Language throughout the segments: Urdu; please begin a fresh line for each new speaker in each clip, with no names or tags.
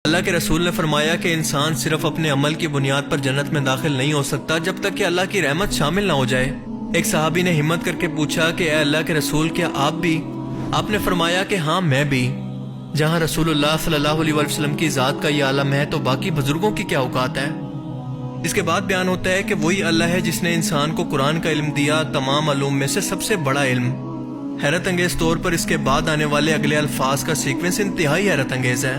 اللہ کے رسول نے فرمایا کہ انسان صرف اپنے عمل کی بنیاد پر جنت میں داخل نہیں ہو سکتا جب تک کہ اللہ کی رحمت شامل نہ ہو جائے۔ ایک صحابی نے ہمت کر کے پوچھا کہ اے اللہ کے رسول کیا آپ بھی؟ آپ نے فرمایا کہ ہاں میں بھی۔ جہاں رسول اللہ صلی اللہ علیہ وسلم کی ذات کا یہ عالم ہے تو باقی بزرگوں کی کیا اوقات ہے؟ اس کے بعد بیان ہوتا ہے کہ وہی اللہ ہے جس نے انسان کو قرآن کا علم دیا، تمام علوم میں سے سب سے بڑا علم۔ حیرت انگیز طور پر اس کے بعد آنے والے اگلے الفاظ کا سیکوینس انتہائی حیرت انگیز ہے۔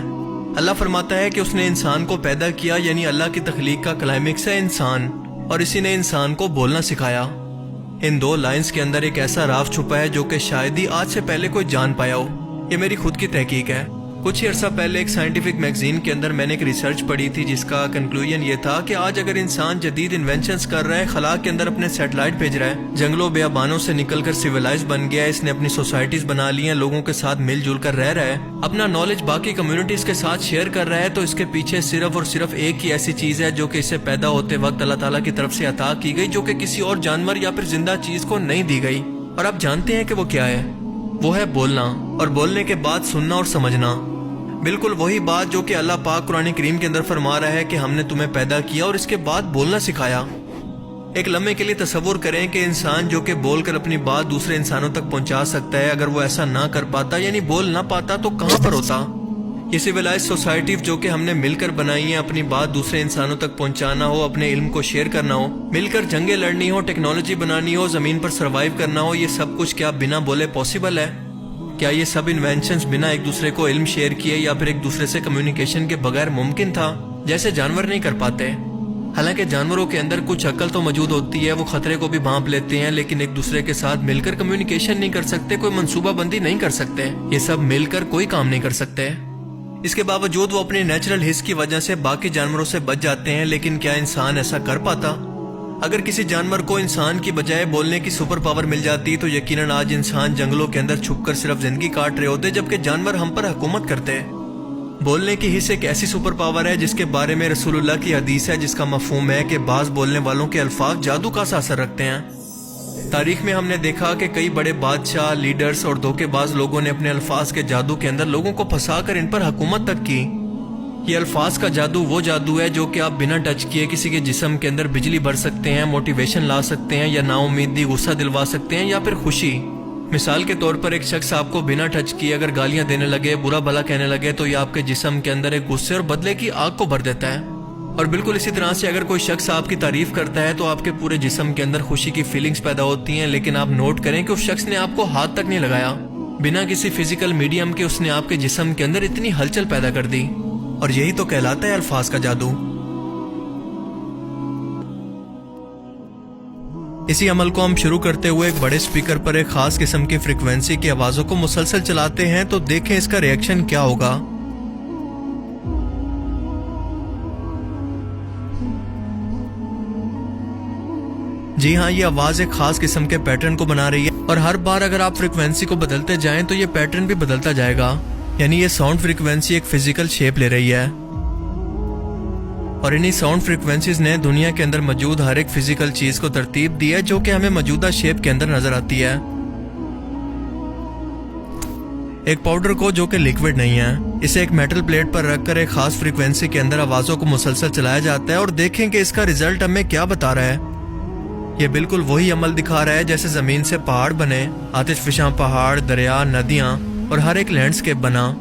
اللہ فرماتا ہے کہ اس نے انسان کو پیدا کیا، یعنی اللہ کی تخلیق کا کلائمیکس ہے انسان، اور اسی نے انسان کو بولنا سکھایا۔ ان دو لائنز کے اندر ایک ایسا راز چھپا ہے جو کہ شاید ہی آج سے پہلے کوئی جان پایا ہو۔ یہ میری خود کی تحقیق ہے۔ کچھ ہی عرصہ پہلے ایک سائنٹیفک میگزین کے اندر میں نے ایک ریسرچ پڑھی تھی جس کا کنکلوژن یہ تھا کہ آج اگر انسان جدید انوینشنز کر رہا ہے، خلا کے اندر اپنے سیٹلائٹ بھیج رہا ہے، جنگلوں بیابانوں سے نکل کر سیولائز بن گیا ہے، اس نے اپنی سوسائٹیز بنا لی ہیں، لوگوں کے ساتھ مل جل کر رہ رہا ہے، اپنا نالج باقی کمیونٹیز کے ساتھ شیئر کر رہا ہے، تو اس کے پیچھے صرف اور صرف ایک ہی ایسی چیز ہے جو کہ اسے پیدا ہوتے وقت اللہ تعالیٰ کی طرف سے عطا کی گئی، جو کہ کسی اور جانور یا پھر زندہ چیز کو نہیں دی گئی۔ اور آپ جانتے ہیں کہ وہ کیا ہے؟ وہ ہے بولنا، اور بولنے کے بعد سننا اور سمجھنا۔ بالکل وہی بات جو کہ اللہ پاک قرآن کریم کے اندر فرما رہا ہے کہ ہم نے تمہیں پیدا کیا اور اس کے بعد بولنا سکھایا۔ ایک لمحے کے لیے تصور کریں کہ انسان جو کہ بول کر اپنی بات دوسرے انسانوں تک پہنچا سکتا ہے، اگر وہ ایسا نہ کر پاتا، یعنی بول نہ پاتا، تو کہاں پر ہوتا؟ یہ سویلائز سوسائٹی جو کہ ہم نے مل کر بنائی ہیں، اپنی بات دوسرے انسانوں تک پہنچانا ہو، اپنے علم کو شیئر کرنا ہو، مل کر جنگیں لڑنی ہو، ٹیکنالوجی بنانی ہو، زمین پر سروائیو کرنا ہو، یہ سب کچھ کیا بنا بولے پاسبل ہے؟ کیا یہ سب انوینشنز بنا ایک دوسرے کو علم شیئر کیے یا پھر ایک دوسرے سے کمیونیکیشن کے بغیر ممکن تھا؟ جیسے جانور نہیں کر پاتے۔ حالانکہ جانوروں کے اندر کچھ عقل تو موجود ہوتی ہے، وہ خطرے کو بھی بھانپ لیتے ہیں، لیکن ایک دوسرے کے ساتھ مل کر کمیونیکیشن نہیں کر سکتے، کوئی منصوبہ بندی نہیں کر سکتے، یہ سب مل کر کوئی کام نہیں کر سکتے۔ اس کے باوجود وہ اپنی نیچرل حس کی وجہ سے باقی جانوروں سے بچ جاتے ہیں، لیکن کیا انسان ایسا کر پاتا؟ اگر کسی جانور کو انسان کی بجائے بولنے کی سپر پاور مل جاتی تو یقیناً آج انسان جنگلوں کے اندر چھپ کر صرف زندگی کاٹ رہے ہوتے، جبکہ جانور ہم پر حکومت کرتے۔ بولنے کی حس ایک ایسی سپر پاور ہے جس کے بارے میں رسول اللہ کی حدیث ہے، جس کا مفہوم ہے کہ بعض بولنے والوں کے الفاظ جادو کا سا اثر رکھتے ہیں۔ تاریخ میں ہم نے دیکھا کہ کئی بڑے بادشاہ، لیڈرز اور دھوکے باز لوگوں نے اپنے الفاظ کے جادو کے اندر لوگوں کو پھنسا کر ان پر حکومت تک کی۔ یہ الفاظ کا جادو وہ جادو ہے جو کہ آپ بنا ٹچ کیے کسی کے جسم کے اندر بجلی بھر سکتے ہیں، موٹیویشن لا سکتے ہیں، یا نا امیدی، غصہ دلوا سکتے ہیں، یا پھر خوشی۔ مثال کے طور پر ایک شخص آپ کو بنا ٹچ کیے اگر گالیاں دینے لگے، برا بھلا کہنے لگے، تو یہ آپ کے جسم کے اندر ایک غصے اور بدلے کی آگ کو بھر دیتا ہے۔ اور بالکل اسی طرح سے اگر کوئی شخص آپ کی تعریف کرتا ہے تو آپ کے پورے جسم کے اندر خوشی کی فیلنگز پیدا ہوتی ہیں، لیکن آپ نوٹ کریں کہ اس شخص نے آپ کو ہاتھ تک نہیں لگایا، بنا کسی فزیکل میڈیم کے اس نے آپ کے جسم کے اندر اتنی ہلچل پیدا کر دی۔ اور یہی تو کہلاتا ہے الفاظ کا جادو۔ اسی عمل کو ہم شروع کرتے ہوئے ایک بڑے سپیکر پر ایک خاص قسم کی فریکوینسی کی آوازوں کو مسلسل چلاتے ہیں، تو دیکھیں اس کا ری ایکشن کیا ہوگا۔ جی ہاں، یہ آواز ایک خاص قسم کے پیٹرن کو بنا رہی ہے، اور ہر بار اگر آپ فریکوینسی کو بدلتے جائیں تو یہ پیٹرن بھی بدلتا جائے گا، یعنی یہ ساؤنڈ فریکوینسی ایک فزیکل شیپ لے رہی ہے۔ اور انہی ساؤنڈ فریکوینسیز نے دنیا کے اندر موجود ہر ایک فزیکل چیز کو ترتیب دی ہے جو کہ ہمیں موجودہ شیپ کے اندر نظر آتی ہے۔ ایک پاؤڈر کو جو کہ لیکوڈ نہیں ہے، اسے ایک میٹل پلیٹ پر رکھ کر ایک خاص فریکوینسی کے اندر آوازوں کو مسلسل چلایا جاتا ہے، اور دیکھیں کہ اس کا ریزلٹ ہمیں کیا بتا رہا ہے۔ یہ بالکل وہی عمل دکھا رہا ہے جیسے زمین سے پہاڑ بنے، آتش فشاں پہاڑ، دریا، ندیاں اور ہر ایک لینڈسکیپ بنا۔